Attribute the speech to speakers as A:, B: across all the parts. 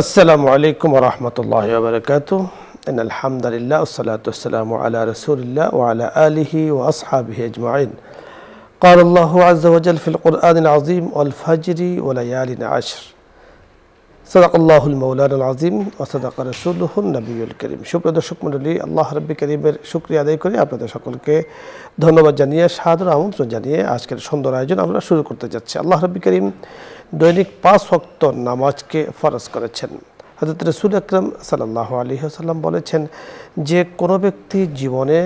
A: আসসালামু আলাইকুম ওয়া রাহমাতুল্লাহি ওয়া বারাকাতুহু ইন্নাল হামদালিল্লাহ ওয়াসসালাতু ওয়াসসালামু আলা রাসূলিল্লাহ ওয়া আলা আলিহি ওয়া আসহাবিহি আজমাইন قال الله عز وجل في القرآن العظيم والفجر وليال عشر صدق الله المولانا العظيم وصدق رسوله النبي الكريم সুপ্রিয় দর্শক মণ্ডলী আল্লাহ রাব্বুল কারীমের শুকরিয়া আদায় করে আপনাদের সকলকে ধন্যবাদ জানিয়ে সাদর আমন্ত্রণ জানিয়ে আজকের সুন্দর আয়োজন আমরা শুরু করতে যাচ্ছি। আল্লাহ রাব্বুল কারীম দৈনিক 5 ওয়াক্ত নামাজকে ফরজ করেছেন। হযরত রাসূল আকরাম সাল্লাল্লাহু আলাইহি ওয়াসাল্লাম বলেছেন যে কোনো ব্যক্তি জীবনে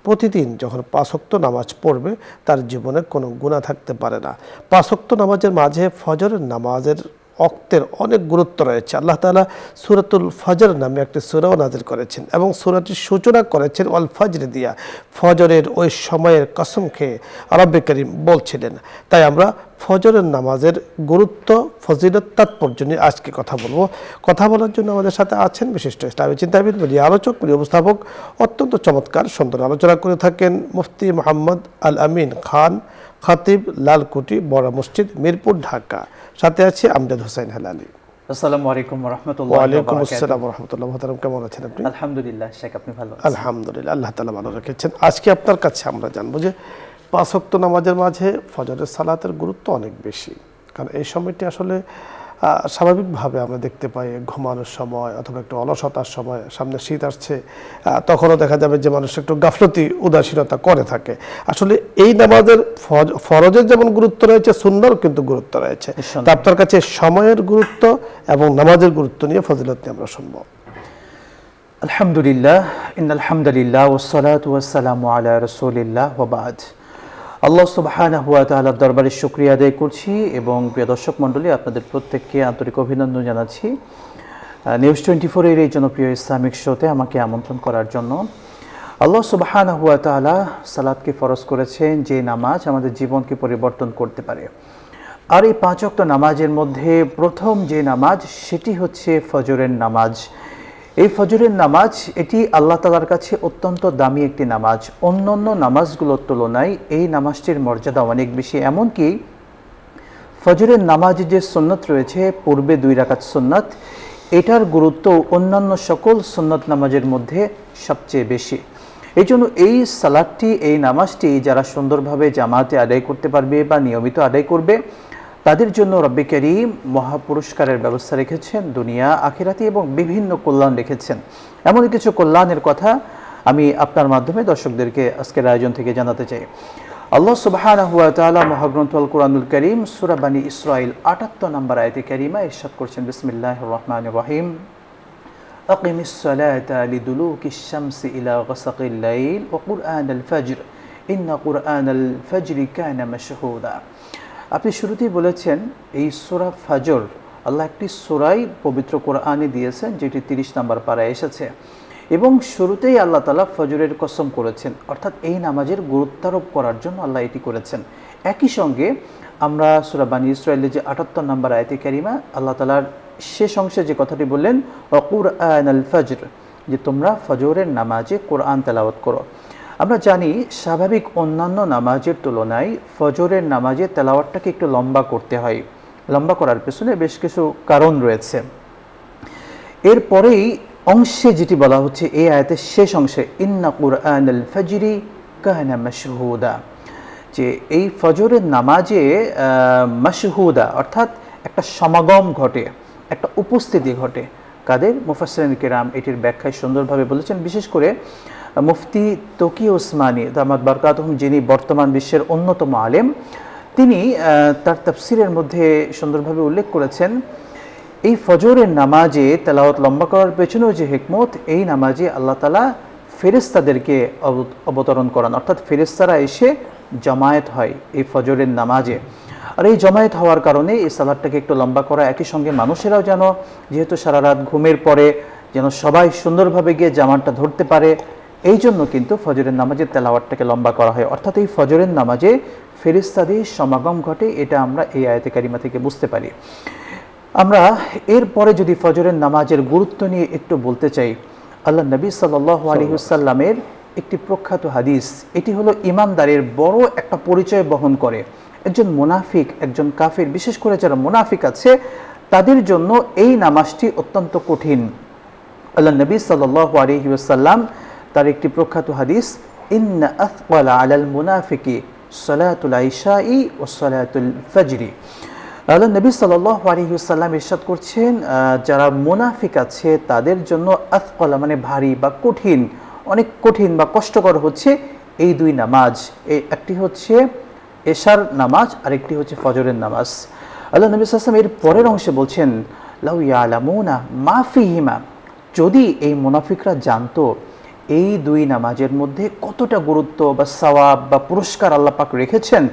A: প্রতিদিন যখন 5 ওয়াক্ত নামাজ পড়বে তার জীবনে কোনো গুনাহ থাকতে পারে না। 5 ওয়াক্ত নামাজের মাঝে ফজরের নামাজের ওয়াক্তের অনেক গুরুত্ব রয়েছে। আল্লাহ তাআলা সূরাতুল ফজর নামে একটি সূরাও নাযিল করেছেন এবং সূরাটির সূচনা করেছেন ওয়াল ফজর দিয়া, ফজরের ওই সময়ের কসম খেয়ে রব্বে কারীম বলছিলেন। তাই আমরা ফজরের নামাজের গুরুত্ব, ফজিলত, তাৎপর্য নিয়ে আজকে কথা বলবো। কথা বলার জন্য আমাদের সাথে আছেন বিশিষ্ট ইসলামী চিন্তাবিদ, মিডিয়া আলোচক, মিডিয়া উপস্থাপক, অত্যন্ত চমৎকার সুন্দর আলোচনা করে থাকেন মুফতি মোহাম্মদ আল আমিন খান, খতিব, লালকুটি বড় মসজিদ, মিরপুর, ঢাকা। সাথে আছে আমজাদ হোসেন হেলালি।
B: আসসালামু আলাইকুম ওয়া রাহমাতুল্লাহি
A: ওয়া আলাইকুম আসসালাম ওয়া রাহমাতুল্লাহি। মুহতারাম, কেমন আছেন আপনি?
B: আলহামদুলিল্লাহ শেখ, আপনি ভালো আছেন?
A: আলহামদুলিল্লাহ, আল্লাহ তাআলা ভালো রেখেছেন। আজকে আপনার কাছে আমরা জানবো যে 5 ওয়াক্ত নামাজের মাঝে ফজরের সালাতের গুরুত্ব অনেক বেশি। কারণ এই সময়টি আসলে স্বাভাবিকভাবে আমরা দেখতে পাই ঘুমানোর সময় অথবা একটু অলসতার সময়, সামনে শীত আসছে, তখনও দেখা যাবে যে মানুষ একটু গাফলতি, উদাসীনতা করে থাকে। আসলে এই নামাজের ফরজের যেমন গুরুত্ব রয়েছে, সুন্নাহর কিন্তু গুরুত্ব রয়েছে। তা আপনার কাছে সময়ের গুরুত্ব এবং নামাজের গুরুত্ব নিয়ে ফজিলত নিয়ে আমরা শুনবো।
B: আলহামদুলিল্লাহ, ইন্নাল হামদালিল্লাহ ওয়াসসালাতু ওয়াসসালামু আলা রাসূলিল্লাহ ওয়া বা'দ। আল্লাহ সুবহানাহু ওয়া তাআলার দরবারে শুকরিয়া আদায় করছি এবং প্রিয় দর্শক মণ্ডলী, আপনাদের প্রত্যেককে আন্তরিক অভিনন্দন জানাচ্ছি নিউজ 24 এর এই জনপ্রিয় ইসলামিক শোতে আমাকে আমন্ত্রণ করার জন্য। আল্লাহ সুবহানাহু ওয়া তাআলা সালাতকে ফরজ করেছেন, যে নামাজ আমাদের জীবনকে পরিবর্তন করতে পারে। আর এই 5 ওয়াক্ত নামাজের মধ্যে প্রথম যে নামাজ সেটি হচ্ছে ফজরের নামাজ। এই ফজরের নামাজ এটি আল্লাহ তাআলার কাছে অত্যন্ত দামি একটি নামাজ। অন্যান্য নামাজগুলোর তুলনায় এই নামাজটির মর্যাদা অনেক বেশি। এমনকি ফজরের নামাজে যে সুন্নত রয়েছে, পূর্বে 2 রাকাত সুন্নত, এটার গুরুত্ব অন্যান্য সকল সুন্নত নামাজের মধ্যে সবচেয়ে বেশি। এই জন্য এই সালাতটি, এই নামাজটি যারা সুন্দরভাবে জামাতে আদায় করতে পারবে বা নিয়মিত আদায় করবে, তাদের জন্য রব্বে কারীম মহাপুরস্কারের ব্যবস্থা রেখেছেন, দুনিয়া আখিরাতে, এবং বিভিন্ন কল্যাণ রেখেছেন। এমন কিছু কল্যাণের কথা আমি আপনার মাধ্যমে দর্শকদেরকে আজকের আয়োজন থেকে জানাতে চাই। আল্লাহ সুবহানাহু ওয়া তাআলা মহাগ্রন্থ আল কুরআনুল কারীম সূরা বনী ইসরাঈল 78 নম্বর আয়াতে কারিমা ইরশাদ করছেন, বিসমিল্লাহির রহমানির রহিম, আকিমিস সালাতা লিদুলুকিশ শামসি ইলা গাসাকিল লাইল ওয়া কুরআনাল ফাজর ইন্না কুরআনাল ফাজরি কানা মাশহুদা। আপনি শুরুতেই বলেছেন এই সূরা ফজর, আল্লাহ একটি সূরাই পবিত্র কোরআনে দিয়েছেন যেটি 30 নম্বর পারায় এসেছে, এবং শুরুতেই আল্লাহ তাআলা ফজরের কসম করেছেন, অর্থাৎ এই নামাজের গুরুত্বারোপ করার জন্য আল্লাহ এটি করেছেন। একই সঙ্গে আমরা সূরা বনী ইসরাঈলের যে 78 নম্বর আয়াতে কারিমা, আল্লাহ তাআলার শেষ অংশে যে কথাটি বললেন, ওয়া কুরআনাল ফজর, যে তোমরা ফজরের নামাজে কোরআন তেলাওয়াত করো। আমরা জানি স্বাভাবিক অন্যান্য নামাজের তুলনায় ফজরের নামাজে তেলাওয়াতটাকে একটু লম্বা করতে হয়। লম্বা করার পেছনে বেশ কিছু কারণ রয়েছে। এরপরেই অংশে যেটি বলা হচ্ছে এই আয়াতের শেষ অংশে, ইন্না কুরআনাল ফাজরি কানা মাশহুদা, যে এই ফজরের নামাজে মাশহুদা অর্থাৎ একটা সমাগম ঘটে, একটা উপস্থিতি ঘটে। কাদের? মুফাসসিরিন কিরাম এটির ব্যাখ্যায় সুন্দরভাবে বলেছেন। বিশেষ করে মুফতি তকি ওসমানী দামাত বারকাতুহুম, যিনি বর্তমান বিশ্বের অন্যতম আলেম, তিনি তার তাফসিরের মধ্যে সুন্দরভাবে উল্লেখ করেছেন, এই ফজরের নামাজে তেলাওয়াত লম্বা করার পেছনেও যে হিকমত, এই নামাজে আল্লাহ তাআলা ফেরেশতাদেরকে অবতরণ করান, অর্থাৎ ফেরেশতারা এসে জামায়াত হয় এই ফজরের নামাজে। আর এই জামায়াত হওয়ার কারণে এই সালাতটাকে একটু লম্বা করা, একই সঙ্গে মানুষেরাও যেন, যেহেতু সারা রাত ঘুমের পরে, যেন সবাই সুন্দরভাবে গিয়ে জামাতটা ধরতে পারে, এই জন্য কিন্তু ফজরের নামাজের তেলাওয়াতটাকে লম্বা করা হয়। অর্থাৎ এই ফজরের নামাজে ফেরেশতাদের সমাগম ঘটে, এটা আমরা এই আয়াতে কারিমা থেকে বুঝতে পারি। আমরা এরপরে যদি ফজরের নামাজের গুরুত্ব নিয়ে একটু বলতে চাই, আল্লাহ নবী সাল্লাল্লাহু আলাইহি ওয়াসাল্লামের একটি প্রখ্যাত হাদিস, এটি হলো ইমানদারের বড় একটা পরিচয় বহন করে। একজন মুনাফিক, একজন কাফির, বিশেষ করে যারা মুনাফিক আছে, তাদের জন্য এই নামাজটি অত্যন্ত কঠিন। আল্লাহ নবী সাল্লাল্লাহু আলাইহি ওয়াসাল্লাম তার একটি প্রখ্যাত হাদিস, ইন্না আথকালা আলাল মুনাফিকি সালাতুল ইশাই ওয়া সালাতুল ফজরি, আল্লাহ নবী সাল্লাল্লাহু আলাইহি ওয়াসাল্লাম ইরশাদ করছেন, যারা মুনাফিক আছে তাদের জন্য আথকালা মানে ভারী বা কঠিন, অনেক কঠিন বা কষ্টকর হচ্ছে এই দুই নামাজ। একটি হচ্ছে এশার নামাজ আর একটি হচ্ছে ফজরের নামাজ। আল্লাহ নবী সাল্লাল্লাহু আলাইহি ওয়াসাল্লাম এর পরের অংশে বলছেন, লাউ ইয়ালামুনা মা ফিহিমা, যদি এই মুনাফিকরা জানতো এই দুই নামাজের মধ্যে কতটা গুরুত্ব বা সওয়াব বা পুরস্কার আল্লাহ পাক রেখেছেন,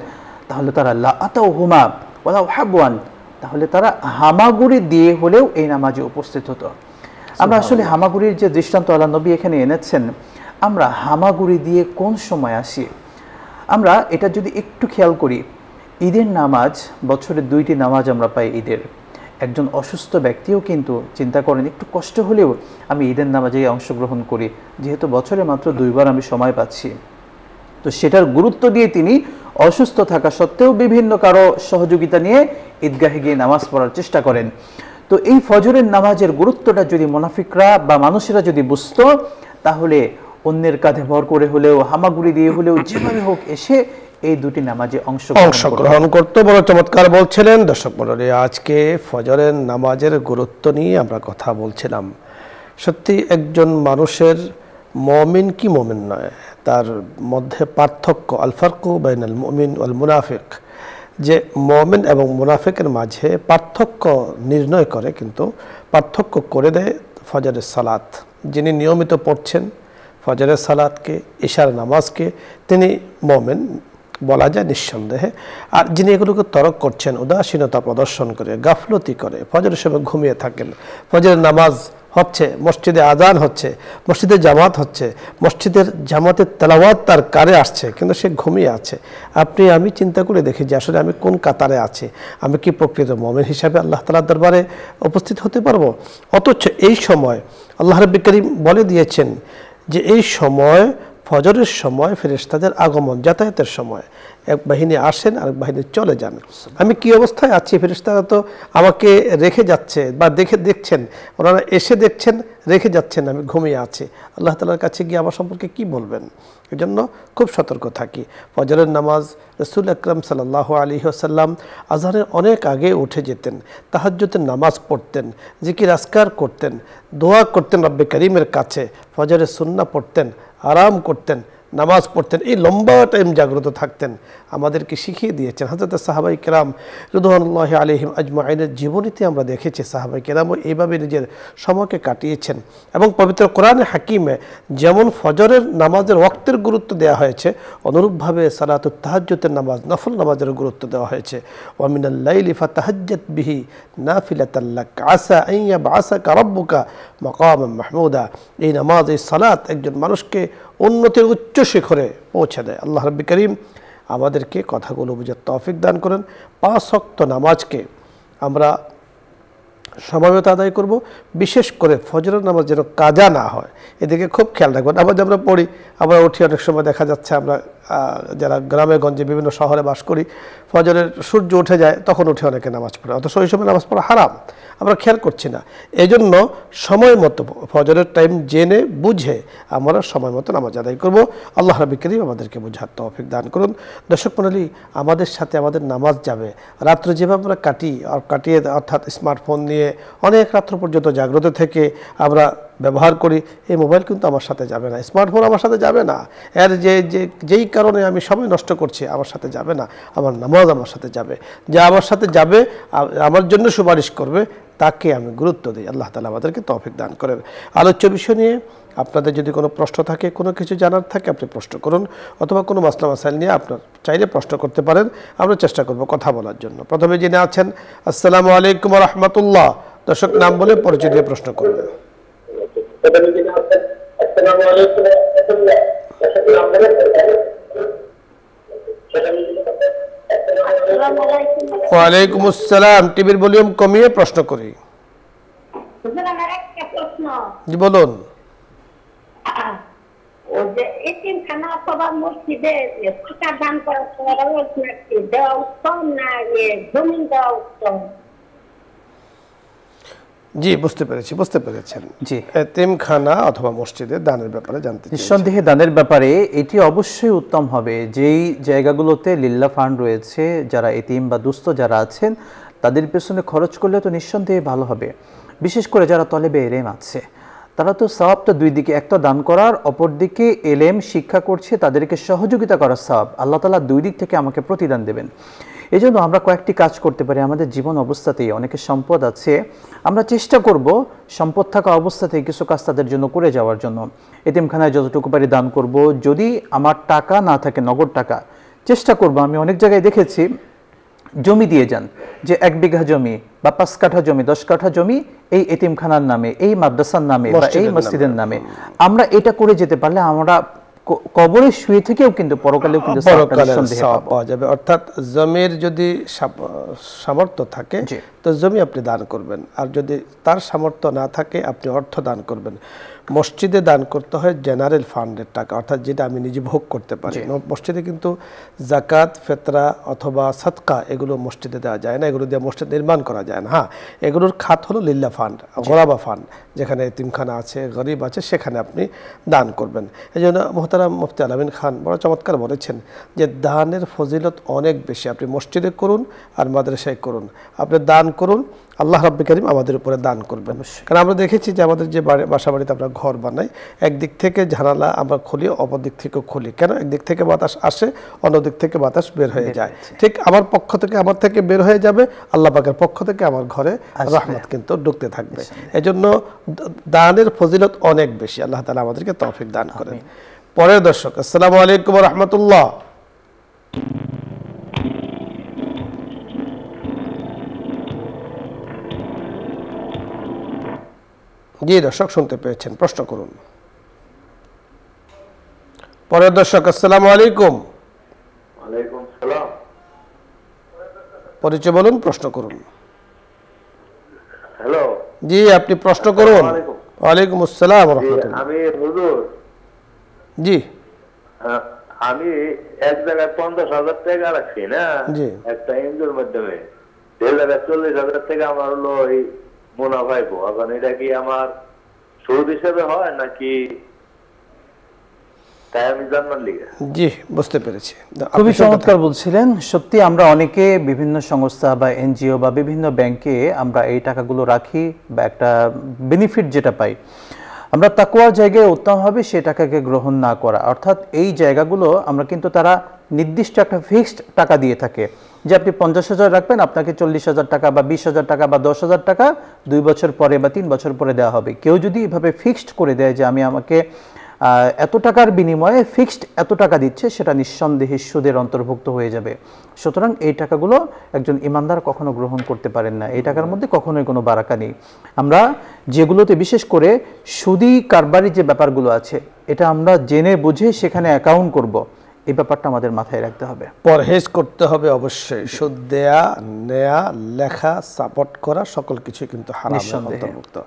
B: তাহলে তারা লা আতাউহুমা ওয়ালাউ হাবওয়ান, তাহলে তারা হামাগুড়ি দিয়ে হলেও এই নামাজে উপস্থিত হতো। আমরা আসলে হামাগুড়ির যে দৃষ্টান্ত আল্লাহ নবী এখানে এনেছেন, আমরা হামাগুড়ি দিয়ে কোন সময় আসি? আমরা এটা যদি একটু খেয়াল করি, ঈদের নামাজ, বছরে 2টি নামাজ আমরা পাই ঈদের। একজন অসুস্থ ব্যক্তিও কিন্তু চিন্তা করেন একটু কষ্ট হলেও আমি ঈদের নামাজে অংশগ্রহণ করি, যেহেতু বছরে মাত্র 2বার আমি সময় পাচ্ছি। তো সেটার গুরুত্ব দিয়ে তিনি অসুস্থ থাকা সত্ত্বেও বিভিন্ন কারো সহযোগিতা নিয়ে ঈদগাহে গিয়ে নামাজ পড়ার চেষ্টা করেন। তো এই ফজরের নামাজের গুরুত্বটা যদি মুনাফিকরা বা মানুষেরা যদি বুঝতো, তাহলে অন্যের কাঁধে ভর করে হলেও হামাগুড়ি দিয়ে হলেও যেভাবে হোক এসে এই দুটি নামাজে অংশগ্রহণ
A: করতে। বড় চমৎকার বলছিলেন দর্শক মণ্ডলী। আজকে ফজরের নামাজের গুরুত্ব নিয়ে আমরা কথা বলছিলাম। সত্যি একজন মানুষের মুমিন কি মুমিন নয়, তার মধ্যে পার্থক্য, আল ফারকু বাইনাল মুমিন ওয়াল মুনাফিক, যে মুমিন এবং মুনাফিকের মাঝে পার্থক্য নির্ণয় করে, কিন্তু পার্থক্য করে দেয় ফজরের সালাত। যিনি নিয়মিত পড়ছেন ফজরের সালাতকে, ইশার নামাজকে, তিনি মুমিন বলা যায় নিঃসন্দেহে। আর যিনি এগুলোকে তরক করছেন, উদাসীনতা প্রদর্শন করে, গাফলতি করে, ফজরের সময় ঘুমিয়ে থাকেন, ফজরের নামাজ হচ্ছে, মসজিদে আজান হচ্ছে, মসজিদে জামাত হচ্ছে, মসজিদের জামাতের তেলাওয়াত তার কারে আসছে, কিন্তু সে ঘুমিয়ে আছে। আপনি আমি চিন্তা করে দেখি যে আসলে আমি কোন কাতারে আছি, আমি কি প্রকৃত মুমিন হিসাবে আল্লাহ তাআলার দরবারে উপস্থিত হতে পারবো? অথচ এই সময় আল্লাহ রাব্বুল কারীম বলে দিয়েছেন যে এই সময় ফজরের সময় ফেরেশতাদের আগমন, যাতায়াতের সময়। এক বাহিনী আসেন আর এক বাহিনী চলে যান। আমি কি অবস্থায় আছি, ফেরেশতারা তো আমাকে রেখে যাচ্ছে বা দেখছেন, ওনারা এসে দেখছেন, রেখে যাচ্ছেন, আমি ঘুমিয়ে আছি। আল্লাহ তাআলার কাছে গিয়ে আমার সম্পর্কে কি বলবেন? এজন্য খুব সতর্ক থাকি। ফজরের নামাজ রাসূল আকরাম সাল্লাল্লাহু আলাইহি ওয়াসাল্লাম আযানের অনেক আগে উঠে যেতেন, তাহাজ্জুদের নামাজ পড়তেন, জিকির আজকার করতেন, দোয়া করতেন রব্বে কারীমের কাছে, ফজরের সুন্নাহ পড়তেন, আরাম করতেন, নামাজ পড়তেন, এই লম্বা টাইম জাগ্রত থাকতেন। আমাদেরকে শিখিয়ে দিয়েছেন। হযরত সাহাবায়ে কেরাম রিদওয়ানুল্লাহি আলাইহিম আজমাইনের জীবনীতে আমরা দেখেছি সাহাবায়ে কেরামও এইভাবে নিজের সময়কে কাটিয়েছেন। এবং পবিত্র কোরআনে হাকিমে যেমন ফজরের নামাজের ওয়াক্তের গুরুত্ব দেওয়া হয়েছে, অনুরূপভাবে সালাতুত তাহাজ্জুদের নামাজ, নফল নামাজের গুরুত্ব দেওয়া হয়েছে। ওয়া মিনাল লাইলি ফাতাহাজ্জাত বিহি নাফিলাতাল লাক আসা আন ইয়াবআসাকা রাব্বুকা মাকামান মাহমুদা। এই নামাজ, এই সালাত একজন মানুষকে উন্নতির উচ্চ শিখরে পৌঁছে দেয়। আল্লাহ রাব্বুল কারীম আমাদেরকে কথাগুলো বুঝার তৌফিক দান করেন। 5 ওয়াক্ত নামাজকে আমরা সময়মতো আদায় করব। বিশেষ করে ফজরের নামাজ যেন কাজা না হয়, এদিকে খুব খেয়াল রাখবেন। আবার আমরা পড়ি, আমরা উঠি, অনেক সময় দেখা যাচ্ছে আমরা যারা গ্রামে গঞ্জে বিভিন্ন শহরে বাস করি, ফজরের সূর্য উঠে যায়, তখন উঠে অনেকে নামাজ পড়ে, অথচ ওই সময় নামাজ পড়া হারাম, আমরা খেয়াল করছি না। এই জন্য সময় মতো ফজরের টাইম জেনে বুঝে আমরা সময় মতো নামাজ আদায় করব। আল্লাহ রাব্বুল কারীম আমাদেরকে বুঝার তৌফিক দান করুন। দর্শক মণ্ডলী, আমাদের সাথে আমাদের নামাজ যাবে। রাত্র যেভাবে আমরা কাটিয়ে অর্থাৎ স্মার্টফোন নিয়ে অনেক রাত্র পর্যন্ত জাগ্রত থেকে আমরা ব্যবহার করি, এই মোবাইল কিন্তু আমার সাথে যাবে না, স্মার্টফোন আমার সাথে যাবে না। এর যেই কারণে আমি সময় নষ্ট করছি আমার সাথে যাবে না, আমার নামাজ আমার সাথে যাবে। যা আমার সাথে যাবে, আমার জন্য সুপারিশ করবে, তাকে আমি গুরুত্ব দিই। আল্লাহ তাআলা আমাদেরকে তৌফিক দান করেন। আলোচ্য বিষয় নিয়ে আপনাদের যদি কোনো প্রশ্ন থাকে, কোনো কিছু জানার থাকে, আপনি প্রশ্ন করুন, অথবা কোনো মাসলা মাসাইল নিয়ে আপনার চাইলে প্রশ্ন করতে পারেন, আমরা চেষ্টা করব কথা বলার জন্য। প্রথমে যিনি আছেন, আসসালামু আলাইকুম ওয়া রাহমাতুল্লাহ। দর্শক নাম বলে পরিচয় দিয়ে প্রশ্ন করবেন। ওয়ালাইকুম আসসালাম। টিভির ভলিউম কমিয়ে প্রশ্ন করি। জি বলুন। জি, বুঝতে পেরেছেন।
B: জি,
A: এতিমখানা অথবা মসজিদে দানের ব্যাপারে জানতে চাই।
B: নিঃসন্দেহে দানের ব্যাপারে এটি অবশ্যই উত্তম হবে যেই জায়গাগুলোতে লিল্লাহ ফান্ড রয়েছে, যারা এতিম বা দুস্থ যারা আছেন তাদের পেছনে খরচ করলে তো নিঃসন্দেহে ভালো হবে। বিশেষ করে যারা তলেবে এলেম আছে, তারা তো সওয়াবটা দুই দিকে, একটা দান করার, অপর দিকে এলেম শিক্ষা করছে, তাদেরকে সহযোগিতা করার সওয়াব আল্লাহ তাআলা দুই দিক থেকে আমাকে প্রতিদান দেবেন। এই জন্য আমরা কয়েকটি কাজ করতে পারি। আমাদের জীবন অবস্থাতেই অনেকের সম্পদ আছে, আমরা চেষ্টা করব সম্পদ থাকা অবস্থাতেই কিছু কাজ তাদের জন্য করে যাওয়ার জন্য। এতিমখানায় যতটুকু পারি দান করব। যদি আমার টাকা না থাকে, নগদ টাকা, চেষ্টা করব, আমি অনেক জায়গায় দেখেছি জমি দিয়ে যান, যে 1 বিঘা জমি বা 5 কাঠা জমি, 10 কাঠা জমি এই এতিমখানার নামে, এই মাদ্রাসার নামে বা এই মসজিদের নামে। আমরা এটা করে যেতে পারলে আমরা কবরে শুয়ে থেকেও কিন্তু পরকালেও কিন্তু
A: সওয়াব পাওয়া যাবে। অর্থাৎ জমির যদি সামর্থ্য থাকে তো জমি আপনি দান করবেন, আর যদি তার সামর্থ্য না থাকে আপনি অর্থ দান করবেন। মসজিদে দান করতে হয় জেনারেল ফান্ডের টাকা, অর্থাৎ যেটা আমি নিজে ভোগ করতে পারি। মসজিদে কিন্তু জাকাত, ফেতরা অথবা সাদকা এগুলো মসজিদে দেওয়া যায় না, এগুলো দিয়ে মসজিদ নির্মাণ করা যায় না। হ্যাঁ, এগুলোর খাত হলো লিল্লাহ ফান্ড, গোরাবা ফান্ড, যেখানে এতিমখানা আছে, গরিব আছে, সেখানে আপনি দান করবেন। এই জন্য মোহতারাম মুফতি আল আমিন খান বড় চমৎকার বলেছেন যে দানের ফজিলত অনেক বেশি। আপনি মসজিদে করুন আর মাদ্রাসায় করুন, আপনি দান করুন, আল্লাহ রাব্বুল কারীম আমাদের উপরে দান করবেন। কারণ আমরা দেখেছি যে আমাদের যে বাসা বাড়িতে আমরা ঘর বানাই, একদিক থেকে জানালা আমরা খুলি, অপর দিক থেকেও খুলি। কেন? একদিক থেকে বাতাস আসে, অন্য দিক থেকে বাতাস বের হয়ে যায়। ঠিক আমার পক্ষ থেকে, আমার থেকে বের হয়ে যাবে, আল্লাহ পাকের পক্ষ থেকে আমার ঘরে রহমত কিন্তু ঢুকতে থাকবে। এজন্য দানের ফজিলত অনেক বেশি। আল্লাহ তাআলা আমাদেরকে তৌফিক দান করেন। পরের দর্শক, আসসালামু আলাইকুম ওয়া রাহমাতুল্লাহ। জি দর্শক, শুনতে পেয়েছেন, প্রশ্ন করুন। পরের দর্শক, আসসালামু আলাইকুম।
C: ওয়ালাইকুম সালাম।
A: পরিচয় বলুন, প্রশ্ন করুন।
C: হ্যালো,
A: জি আপনি প্রশ্ন করুন। ওয়ালাইকুম আসসালাম ওয়া রাহমাতুল্লাহ।
C: আমি হুজুর,
A: জি
C: আমি এক জায়গায় 50,000 টাকা রাখছি না,
A: জি,
C: একটা এনজিওর মাধ্যমে। সেই জায়গায় 40,000 টাকা আমার হলো এই মুনাফা পাবো। এখন এটা কি আমার সুদ হিসেবে হয় নাকি? তাই আমি জানার লিগে।
A: জি, বুঝতে পেরেছি।
B: খুবই চমৎকার বলছিলেন। সত্যি আমরা অনেকে বিভিন্ন সংস্থা বা এনজিও বা বিভিন্ন ব্যাংকে আমরা এই টাকাগুলো রাখি বা একটা বেনিফিট যেটা পাই, আমরা তাকওয়ার জায়গায় উত্তম হবে সে টাকাকে গ্রহণ না করা। অর্থাৎ এই জায়গাগুলো আমরা কিন্তু তারা নির্দিষ্ট একটা ফিক্সড টাকা দিয়ে থাকে, যে আপনি 50,000 রাখবেন, আপনাকে 40,000 টাকা বা 20,000 টাকা বা 10,000 টাকা 2 বছর পরে বা 3 বছর পরে দেওয়া হবে। কেউ যদি এভাবে ফিক্সড করে দেয় যে আমাকে এত টাকার বিনিময়ে ফিক্সড এত টাকা দিচ্ছে, সেটা নিঃসন্দেহে সুদের অন্তর্ভুক্ত হয়ে যাবে। সুতরাং এই টাকাগুলো একজন ইমানদার কখনো গ্রহণ করতে পারেন না। এই টাকার মধ্যে কখনোই কোনো বারাকা নেই। আমরা যেগুলোতে বিশেষ করে সুদি কারবারি যে ব্যাপারগুলো আছে, এটা আমরা জেনে বুঝে সেখানে অ্যাকাউন্ট করব, এই ব্যাপারটা আমাদের মাথায় রাখতে হবে।
A: পরহেজ করতে হবে অবশ্যই। সুদ দেয়া, নেয়া, লেখা, সাপোর্ট করা সকল কিছু কিন্তু হারামের অন্তর্ভুক্ত।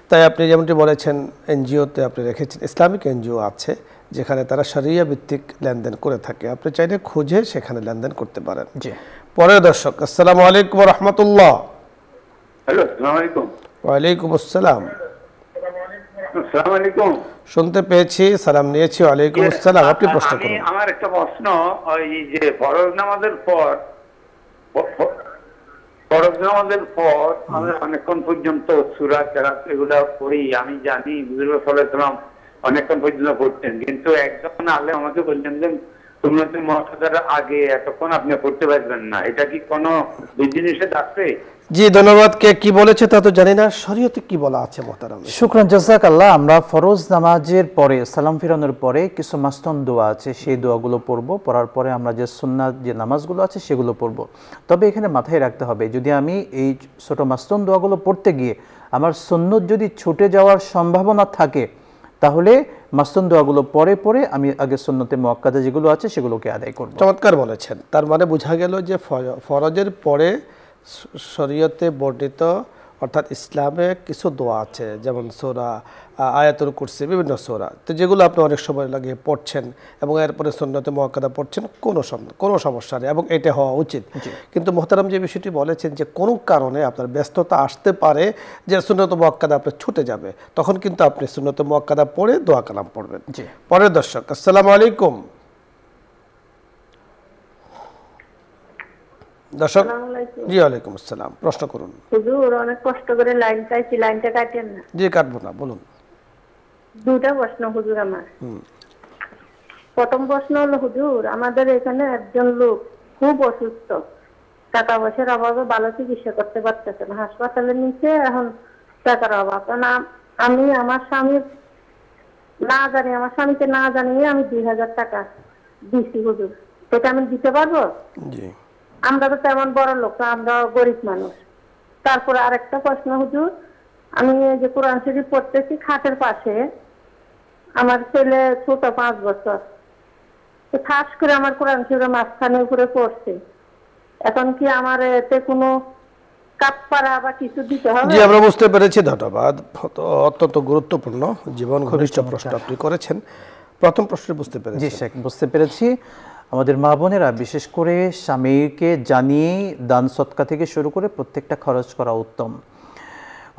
A: তাই আপনি যেমনটি বলেছেন, এনজিওতে আপনি রেখেছেন, ইসলামিক এনজিও আছে যেখানে তারা শরিয়া ভিত্তিক লেনদেন করে থাকে। আপনি চাইলে খুঁজে সেখানে লেনদেন করতে পারেন।
B: জি।
A: পরের দর্শক, আসসালামু আলাইকুম ওয়া রাহমাতুল্লাহ।
C: হ্যালো, আসসালামু আলাইকুম।
A: ওয়ালাইকুম আসসালাম।
C: আসসালামু আলাইকুম।
A: শুনতে পেয়েছি, সালাম নিয়েছি। ওয়ালাইকুম আসসালাম। আপনি প্রশ্ন করুন।
C: আমার একটা প্রশ্ন, ওই যে ফরজ নামাজের পর আমি অনেকক্ষণ পর্যন্ত সূরা কেরাত এগুলা পড়ি। আমি জানি হুজুর সাল্লাল্লাহু আলাইহি ওয়াসাল্লাম অনেকক্ষণ পর্যন্ত পড়তেন, কিন্তু একজন আলেম আমাকে বললেন যে সুন্নতুল মুআক্কাদার আগে এতক্ষণ আপনি পড়তে পারবেন না। এটা কি কোনো বিধিনিষেধ আছে?
A: জি ধন্যবাদ। কে কি বলেছে তা তো জানি না, শরীয়তে কি বলা আছে মোহতারাম?
B: শুকরান, জাযাকাল্লাহ। আমরা ফরজ নামাজের পরে, সালাম ফিরানোর পরে কিছু মাসতুন দোয়া আছে, সেই দোয়াগুলো পড়ব। পড়ার পরে আমরা যে সুন্নাত যে নামাজগুলো আছে সেগুলো পড়ব। তবে এখানে মাথায় রাখতে হবে, যদি আমি এই ছোট মাসতুন দোয়াগুলো পড়তে গিয়ে আমার সুন্নত যদি ছুটে যাওয়ার সম্ভাবনা থাকে, তাহলে মাসতুন দোয়াগুলো পরে পরে আমি আগে সুন্নতে মুআক্কাদা যেগুলো আছে সেগুলোকে আদায় করব।
A: চমৎকার বলেছেন। তার মানে বোঝা গেল যে ফরজের পরে শরীয়তে বর্ণিত অর্থাৎ ইসলামে কিছু দোয়া আছে, যেমন সূরা আয়াতুল কুরসি, বিভিন্ন সূরা, তো যেগুলো আপনি অনেক সময় লাগিয়ে পড়ছেন এবং এরপরে সুন্নতে মুআক্কাদা পড়ছেন, কোনো সমস্যা নেই এবং এটা হওয়া উচিত। কিন্তু মোহতারাম যে বিষয়টি বলেছেন যে কোনো কারণে আপনার ব্যস্ততা আসতে পারে যে সুন্নতে মুআক্কাদা আপনার ছুটে যাবে, তখন কিন্তু আপনি সুন্নতে মুআক্কাদা পড়ে দোয়া কালাম পড়বেন। পরের দর্শক, আসসালামু আলাইকুম। দর্শক, জি ওয়ালাইকুম আসসালাম, প্রশ্ন করুন।
D: হুজুর অনেক কষ্ট করে লাইন চাইছি, লাইনটা কাটেন না।
A: জি কাটবো না, বলুন।
D: দুটা প্রশ্ন হুজুর আমার। প্রথম প্রশ্ন হলো হুজুর, আমাদের এখানে একজন লোক খুব অসুস্থ, টাকা পয়সার অভাবে ভালো চিকিৎসা করতে পারতেছে না, হাসপাতালে নিচে, এখন টাকার অভাব। আমি আমার স্বামীর আমার স্বামীকে না জানিয়ে আমি 2000 টাকা দিচ্ছি হুজুর, এটা আমি দিতে পারবো?
A: জি।
D: আমরা তো তেমন বড় লোক না, আমরা গরিব মানুষ। তারপরে আরেকটা প্রশ্ন হুজুর, আমি যে কোরআন শরীফ পড়তেছি খাটের পাশে, আমার ছেলে ছোট 5 বছর, তো ঠাস করে আমার কোরআন শরীফের মাঝখানে উপরে পড়ছে, এখন কি আমার এতে কোনো কাফারা বা কিছু দিতে হবে?
A: জি আমরা বুঝতে পেরেছি, ধন্যবাদ। অত্যন্ত গুরুত্বপূর্ণ জীবন ঘনিষ্ঠ প্রশ্ন আপনি করেছেন। প্রথম প্রশ্ন বুঝতে পেরেছি।
B: জি শেখ, বুঝতে পেরেছি। আমাদের মা বোনেরা বিশেষ করে স্বামীকে জানিয়ে দান সৎকা থেকে শুরু করে প্রত্যেকটা খরচ করা উত্তম।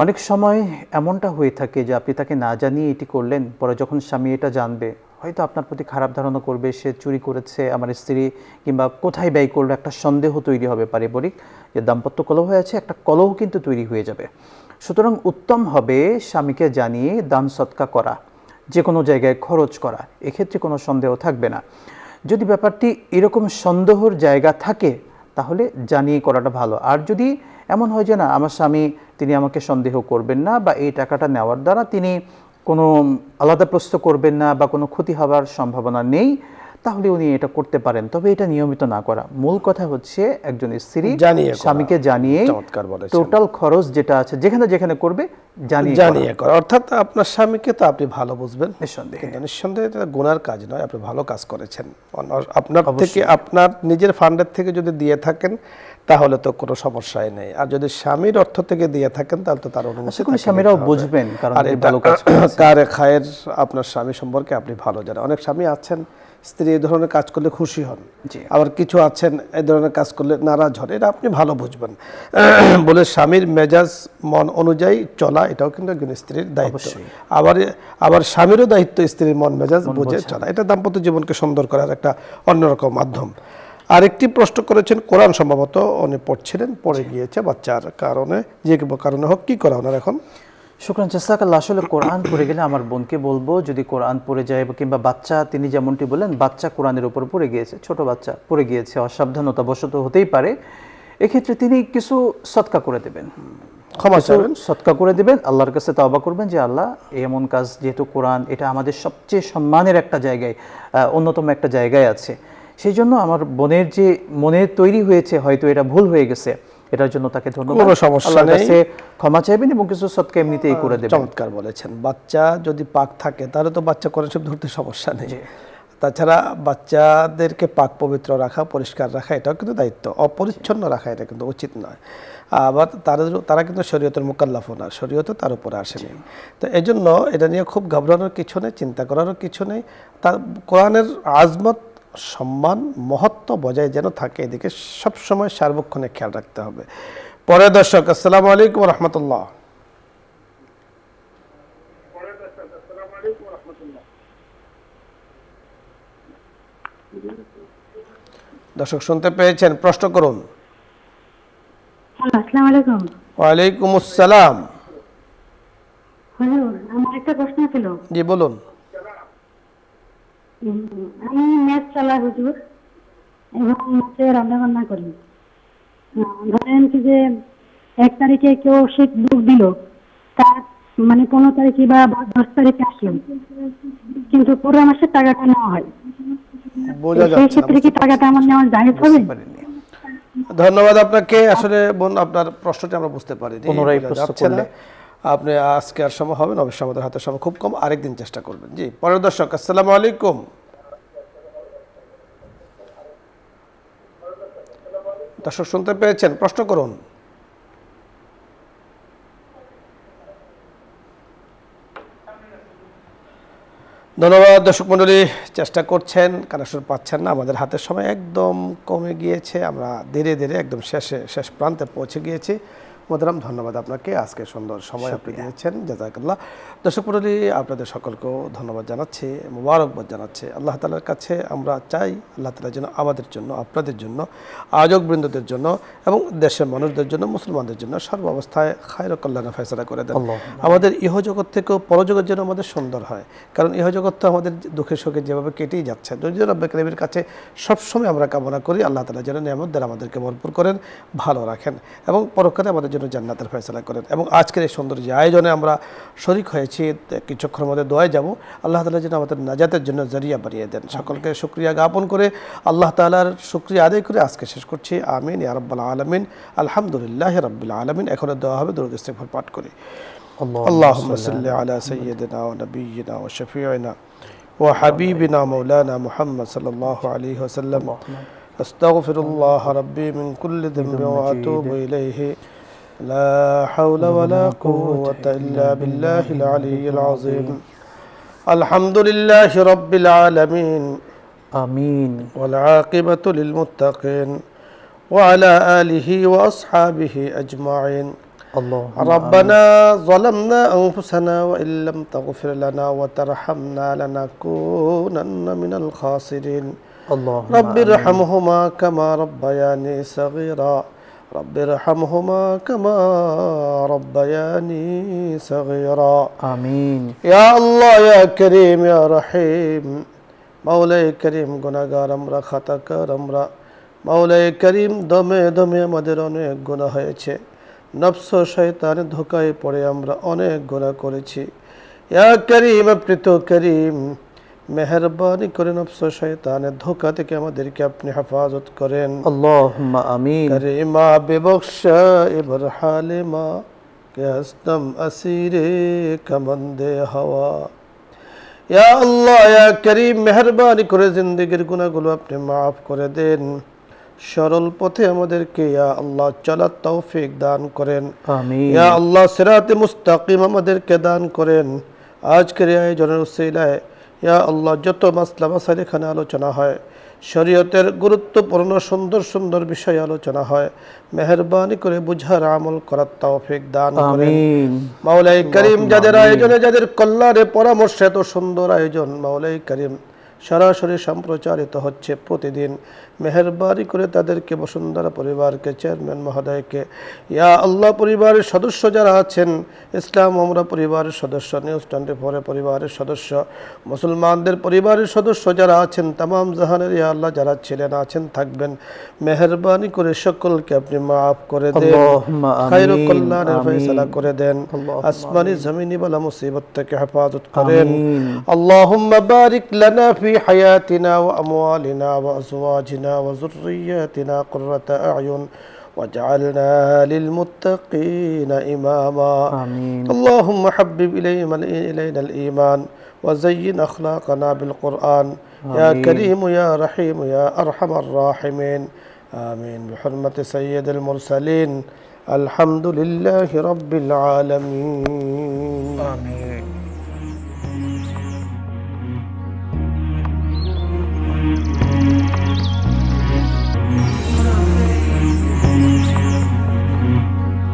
B: অনেক সময় এমনটা হয়ে থাকে যে আপনি তাকে না জানিয়ে এটি করলেন, পরে যখন স্বামী এটা জানবে হয়তো আপনার প্রতি খারাপ ধারণা করবে, সে চুরি করেছে আমার স্ত্রী, কিংবা কোথায় ব্যয় করলো, একটা সন্দেহ তৈরি হবে পারিবারিক, যে দাম্পত্য কলহ হয়েছে, একটা কলহ কিন্তু তৈরি হয়ে যাবে। সুতরাং উত্তম হবে স্বামীকে জানিয়ে দান সৎকা করা, যে কোনো জায়গায় খরচ করা, এক্ষেত্রে কোনো সন্দেহ থাকবে না। যদি ব্যাপারটি এরকম সন্দেহর জায়গা থাকে তাহলে জানিয়ে করাটা ভালো। আর যদি এমন হয় যে না, আমার স্বামী তিনি আমাকে সন্দেহ করবেন না, বা এই টাকাটা নেওয়ার দ্বারা তিনি কোনো আলাদা প্রশ্ন করবেন না বা কোনো ক্ষতি হওয়ার সম্ভাবনা নেই, তাহলে উনি এটা করতে পারেন। তবে এটা নিয়মিত না করা। মূল কথা হচ্ছে একজন স্ত্রী স্বামীকে জানিয়ে টোটাল খরচ যেটা আছে যেখানে যেখানে করবে জানিয়ে
A: করা, অর্থাৎ আপনার স্বামীকে তো আপনি ভালো বুঝবেন, নিঃসন্দেহে এটা গুনার কাজ নয়, আপনি ভালো কাজ করেছেন। আপনার থেকে, আপনার নিজের ফান্ডের থেকে যদি দিয়ে থাকেন তাহলে তো কোনো সমস্যাই নেই, আর যদি স্বামীর অর্থ থেকে দিয়ে থাকেন তাহলে তো তার অনুমতি থাকে।
B: স্বামীরাও বুঝবেন, কারণ ভালো কাজ
A: কার খায়ের আপনার স্বামী সম্পর্কে আপনি ভালো জানেন। অনেক স্বামী আছেন স্ত্রী এই ধরনের কাজ করলে খুশি হন, আবার কিছু আছেন এই ধরনের কাজ করলে নারাজ হন, এটা আপনি ভালো বুঝবেন। বলে স্বামীর মেজাজ মন অনুযায়ী চলা, এটাও কিন্তু একজন স্ত্রীর দায়িত্ব। আবার স্বামীরও দায়িত্ব স্ত্রীর মন মেজাজ বুঝে চলা, এটা দাম্পত্য জীবনকে সুন্দর করার একটা অন্যরকম মাধ্যম। আরেকটি প্রশ্ন করেছেন, কোরআন সম্ভবত উনি পড়ছিলেন, পড়ে গিয়েছে বাচ্চার কারণে, যে কারণে হোক, কি করা ওনার এখন?
B: শুকরান জাযাকাল্লাহ। আসলে কোরআন পড়ে গেলে আমার বোনকে বলবো, যদি কোরআন পড়ে যায় কিংবা বাচ্চা, তিনি যেমনটি বললেন বাচ্চা কোরআনের উপর পড়ে গিয়েছে, ছোট বাচ্চা পড়ে গিয়েছে, অসাবধানতা বশত হতেই পারে, এক্ষেত্রে তিনি কিছু সদকা করে দেবেন, ক্ষমা চাইবেন, সদকা করে দেবেন, আল্লাহর কাছে তওবা করবেন যে আল্লাহ, এমন কাজ, যেহেতু কোরআন এটা আমাদের সবচেয়ে সম্মানের একটা জায়গায়, অন্যতম একটা জায়গায় আছে, সেই জন্য আমার বোনের যে মনে তৈরি হয়েছে হয়তো এটা ভুল হয়ে গেছে, এটার জন্য তাকে ধন্যবাদ,
A: কোনো সমস্যা নেই,
B: ক্ষমা চাইবেন এবং কিছু সদকা এমনিতেই করে দেবেন।
A: চমৎকার বলেছেন। বাচ্চা যদি পাক থাকে তাহলে তো বাচ্চা কোরআন শরীফ ধরতে সমস্যা নেই। তাছাড়া বাচ্চাদেরকে পাক পবিত্র রাখা, পরিষ্কার রাখা, এটাও কিন্তু দায়িত্ব। অপরিচ্ছন্ন রাখা এটা কিন্তু উচিত নয়। আবার তারা কিন্তু শরীয়তের মুকাল্লাফ না, শরীয়তে তার উপরে আসেনি। তো এই জন্য এটা নিয়ে খুব ঘাবড়ানোর কিছু নেই, চিন্তা করারও কিছু নেই। তার কোরআনের আজমত, সম্মান, মহত্ব বজায় যেন থাকে, এদিকে সবসময় সার্বক্ষণে খেয়াল রাখতে হবে। পরে দর্শক, আসসালামু আলাইকুম ওয়া রাহমাতুল্লাহ। দর্শক শুনতে পেয়েছেন, প্রশ্ন করুন।
D: আসসালামু আলাইকুম।
A: ওয়ালাইকুম আসসালাম।
D: হুজুর আমার একটা প্রশ্ন ছিল।
A: জি বলুন।
D: আমি মেস চালাই হুজুর, এবং মাসে রান্না বান্না করি। ধরেন কি যে 1 তারিখে কেউ শীত বুক দিল, তার মানে 15 তারিখে বা 10 তারিখে আসলো, কিন্তু পুরো মাসের টাকাটা নেওয়া হয়, সেই ক্ষেত্রে কি টাকাটা আমার নেওয়া জায়েজ হবে?
A: ধন্যবাদ আপনাকে। আসলে বোন, আপনার প্রশ্নটি আমরা বুঝতে পারিনি, আপনি আজকে আর সময় হবে না, অবশ্যই আমাদের হাতে সময় খুব কম, আরেকদিন চেষ্টা করবেন। জি পরের দর্শক, আসসালামু আলাইকুম। দর্শক শুনতে পেয়েছেন, প্রশ্ন করুন। ধন্যবাদ দর্শক মণ্ডলী, চেষ্টা করছেন, কানেকশন পাচ্ছেন না, আমাদের হাতের সময় একদম কমে গিয়েছে, আমরা ধীরে ধীরে একদম শেষ প্রান্তে পৌঁছে গিয়েছি। মোহতারাম, ধন্যবাদ আপনাকে, আজকে সুন্দর সময় আপনি দিয়েছেন, জাযাকাল্লাহ। দর্শক মণ্ডলী, আপনাদের সকলকেও ধন্যবাদ জানাচ্ছি, মোবারকবাদ জানাচ্ছি। আল্লাহ তাআলার কাছে আমরা চাই আল্লাহ তাআলা যেন আমাদের জন্য, আপনাদের জন্য, আয়োজকবৃন্দদের জন্য এবং দেশের মানুষদের জন্য, মুসলমানদের জন্য সর্বাবস্থায় খায়র কল্যাণের ফয়সালা করে দেন। আমাদের ইহজগৎ থেকেও পরজগৎ যেন আমাদের সুন্দর হয়, কারণ ইহজগৎ তো আমাদের দুঃখে সুখে যেভাবে কেটেই যাচ্ছে। যদি রব্বে কারীমের কাছে সবসময় আমরা কামনা করি আল্লাহ তাআলা যেন নিয়ামত দ্বারা আমাদেরকে ভরপুর করেন, ভালো রাখেন এবং পরকালে আমাদের জন্য জান্নাতের ফয়সালা করেন। এবং আজকের এই সুন্দর যে আয়োজনে আমরা শরীক হয়েছি, কিছুক্ষণের মধ্যে দোয়ায় যাব, আল্লাহ তাআলা যেন আমাদের নাজাতের জন্য জরিয়া বানিয়ে দেন। সকলকে শুকরিয়া জ্ঞাপন করে আল্লাহ তাআলার শুকরিয়া আদায় করে আজকে শেষ করছি। আমিন ইয়া রাব্বাল আলামিন, আলহামদুলিল্লাহি রাব্বিল আলামিন। এখন দেওয়া হবে দরুদ ইস্তিগফার পাঠ করে। আল্লাহুম্মা সাল্লি আলা সাইয়্যিদিনা ওয়া নাবিয়্যিনা ওয়া শাফিঈনা ওয়া হাবিবিনা মাওলানা মুহাম্মদ সাল্লাল্লাহু আলাইহি ওয়াসাল্লাম। আস্তাগফিরুল্লাহ রাব্বি মিন কুল্লি যামবিন ওয়া আতুবু ইলাইহি। لا حول ولا قوة إلا بالله العلي العظيم. الحمد لله رب العالمين.
B: آمين.
A: والعاقبة للمتقين وعلى آله وأصحابه أجمعين. ربنا ظلمنا أنفسنا وإن لم تغفر لنا وترحمنا لنكونن من الخاسرين. رب ارحمهما كما ربياني صغيرا. رب ارحمهما كما ربياني صغيرا.
B: آمين.
A: يا الله يا كريم يا رحيم. مولاي كريم গুনাহগার আমরা, খাতাকার আমরা। مولاي كريم দমে দমে আমাদের অনেক গুনাহ হয়েছে, নফস ও শয়তানের ধোঁকায় পড়ে আমরা অনেক গুনাহ করেছি। ইয়া করিম, আপনি তো করিম, মেহেরবানি করে নফস ও শয়তানের ধোঁকা থেকে আমাদেরকে আপনি হেফাজত করেন।
B: আল্লাহুম্মা আমিন।
A: করিমা বেবখশা এবার হালিমা কে হস্তম আসিরে কমন্দে হাওয়া। ইয়া আল্লাহ ইয়া করিম, মেহেরবানি করে জিন্দেগির গুনাহগুলো আপনি মাফ করে দেন, সরল পথে আমাদেরকে ইয়া আল্লাহ চলার তৌফিক দান করেন।
B: আমিন।
A: ইয়া আল্লাহ সিরাতে মুস্তাকিম আমাদেরকে দান করেন। আজকের এই আয়োজনের উসিলায় ইয়া আল্লাহ যত মাসলা মাসাইল এখানে আলোচনা হয়, শরীয়তের গুরুত্বপূর্ণ সুন্দর সুন্দর বিষয় আলোচনা হয়, মেহেরবানি করে বুঝার আমল করার তৌফিক দান করেন। মাওলাই করিম, যাদের আয়োজনে, যাদের কল্যাণে পরামর্শে এত সুন্দর আয়োজন মাওলাই করিম সরাসরি সম্প্রচারিত হচ্ছে প্রতিদিন, মেহেরবানি করে তাদেরকে, বসুন্ধরা পরিবারকে, চেয়ারম্যান মহোদয়কে, ইয়া আল্লাহ পরিবারের সদস্য যারা আছেন, ইসলাম আমরা পরিবারের সদস্য, নিউজ 24 পরিবারের সদস্য, মুসলমানদের পরিবারের সদস্য যারা আছেন, তামাম জাহানের ইয়া আল্লাহ যারা ছিলেন, আছেন, থাকবেন, মেহেরবানি করে সকলকে আপনি মাফ করে দেন, খায়রুল কল্যাণের ফয়সালা করে দেন, আসমানি জমিনি বালা মুসিবত থেকে হেফাজত করেন। আল্লাহুম্মা বারিক লানা ফি হায়াতিনা ওয়া আমওয়ালিনা ওয়া আজওয়াজিনা ওয়া যুররিয়াতিনা কুররাতা আ'য়ুন واجعلنا للمتقين إماما. آمين. اللهم حبب إلينا الإيمان وزين أخلاقنا بالقرآن. آمين. يا كريم يا رحيم يا أرحم الراحمين. آمين. بحرمة سيد المرسلين. الحمد لله رب العالمين.